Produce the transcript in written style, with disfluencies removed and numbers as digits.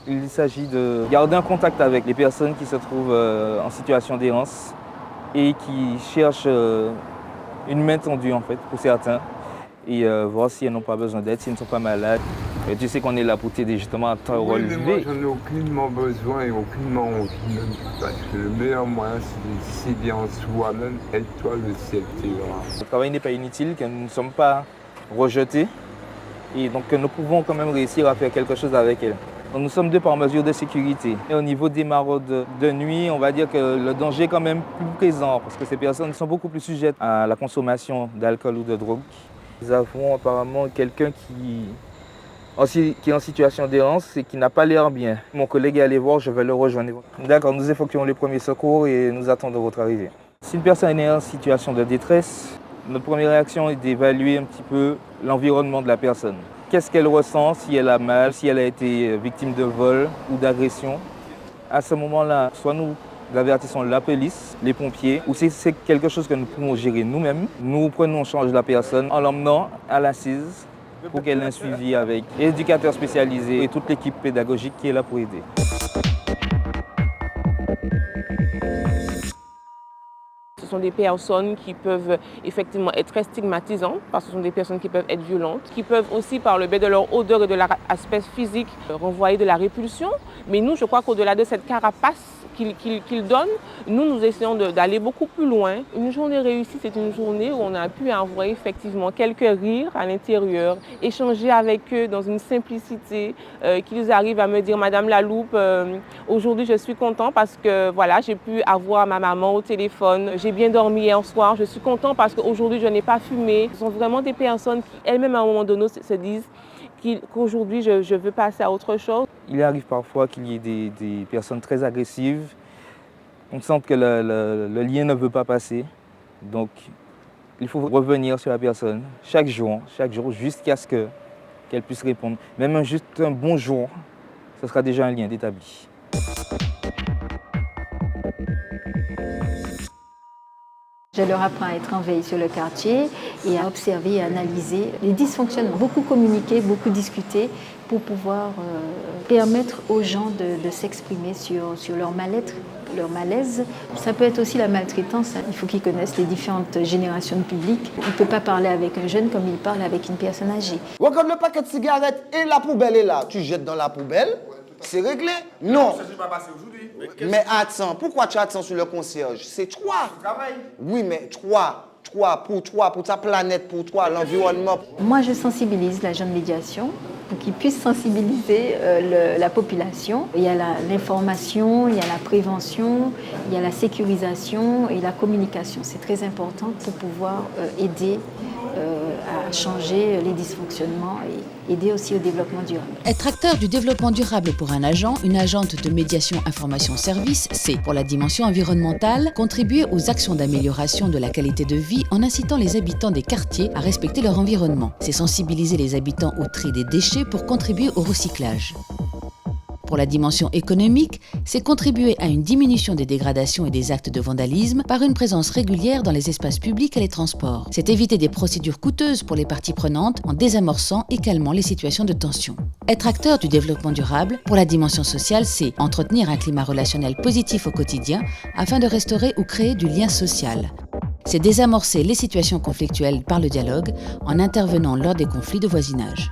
Il s'agit de garder un contact avec les personnes qui se trouvent en situation d'errance et qui cherchent une main tendue en fait pour certains et voir si elles n'ont pas besoin d'aide, si elles ne sont pas malades. Et tu sais qu'on est là pour t'aider justement à te Oui, mais moi relever. j'en ai aucunement besoin et aucunement envie même, parce que le meilleur moyen c'est d'essayer en soi-même, aide-toi, le ciel t'aidera. Le travail n'est pas inutile, que nous ne sommes pas rejetés et donc que nous pouvons quand même réussir à faire quelque chose avec elles. Donc, nous sommes deux par mesure de sécurité. Et au niveau des maraudes de nuit, on va dire que le danger est quand même plus présent parce que ces personnes sont beaucoup plus sujettes à la consommation d'alcool ou de drogue. Nous avons apparemment quelqu'un qui est en situation d'errance et qui n'a pas l'air bien. Mon collègue est allé voir, je vais le rejoindre. D'accord, nous effectuons les premiers secours et nous attendons votre arrivée. Si une personne est en situation de détresse, notre première réaction est d'évaluer un petit peu l'environnement de la personne. Qu'est-ce qu'elle ressent, si elle a mal, si elle a été victime de vol ou d'agression. À ce moment-là, soit nous avertissons la police, les pompiers, ou si c'est quelque chose que nous pouvons gérer nous-mêmes, nous prenons en charge la personne en l'emmenant à l'assise pour qu'elle ait un suivi avec éducateur spécialisé et toute l'équipe pédagogique qui est là pour aider. Ce sont des personnes qui peuvent effectivement être très stigmatisantes parce que ce sont des personnes qui peuvent être violentes, qui peuvent aussi par le biais de leur odeur et de leur aspect physique renvoyer de la répulsion. Mais nous, je crois qu'au-delà de cette carapace qu'ils donnent, nous essayons d'aller beaucoup plus loin. Une journée réussie, c'est une journée où on a pu avoir effectivement quelques rires à l'intérieur, échanger avec eux dans une simplicité, qu'ils arrivent à me dire « Madame Laloupe, aujourd'hui je suis content parce que voilà, j'ai pu avoir ma maman au téléphone, j'ai bien dormi hier soir, je suis content parce qu'aujourd'hui je n'ai pas fumé ». Ce sont vraiment des personnes qui elles-mêmes à un moment donné se disent qu'aujourd'hui je veux passer à autre chose. Il arrive parfois qu'il y ait des personnes très agressives. On sent que le lien ne veut pas passer. Donc, il faut revenir sur la personne chaque jour jusqu'à ce qu'elle puisse répondre. Même juste un bonjour, ce sera déjà un lien établi. Je leur apprends à être en veille sur le quartier et à observer et analyser les dysfonctionnements. Beaucoup communiquer, beaucoup discuter pour pouvoir permettre aux gens de s'exprimer sur leur mal-être, leur malaise. Ça peut être aussi la maltraitance. Il faut qu'ils connaissent les différentes générations de public. Il ne peut pas parler avec un jeune comme il parle avec une personne âgée. Regarde le paquet de cigarettes et la poubelle est là. Tu jettes dans la poubelle, c'est réglé. Non. Ça ne s'est pas passé aujourd'hui. Mais attends, pourquoi tu attends sur le concierge? C'est toi. Travail. Oui, mais toi, pour ta planète, pour toi, l'environnement. Moi, je sensibilise l'agent de médiation pour qu'il puisse sensibiliser la population. Il y a l'information, il y a la prévention, il y a la sécurisation et la communication. C'est très important pour pouvoir aider à changer les dysfonctionnements et aider aussi au développement durable. Être acteur du développement durable pour un agent, une agente de médiation information service, c'est, pour la dimension environnementale, contribuer aux actions d'amélioration de la qualité de vie en incitant les habitants des quartiers à respecter leur environnement. C'est sensibiliser les habitants au tri des déchets pour contribuer au recyclage. Pour la dimension économique, c'est contribuer à une diminution des dégradations et des actes de vandalisme par une présence régulière dans les espaces publics et les transports. C'est éviter des procédures coûteuses pour les parties prenantes en désamorçant et calmant les situations de tension. Être acteur du développement durable, pour la dimension sociale, c'est entretenir un climat relationnel positif au quotidien afin de restaurer ou créer du lien social. C'est désamorcer les situations conflictuelles par le dialogue en intervenant lors des conflits de voisinage.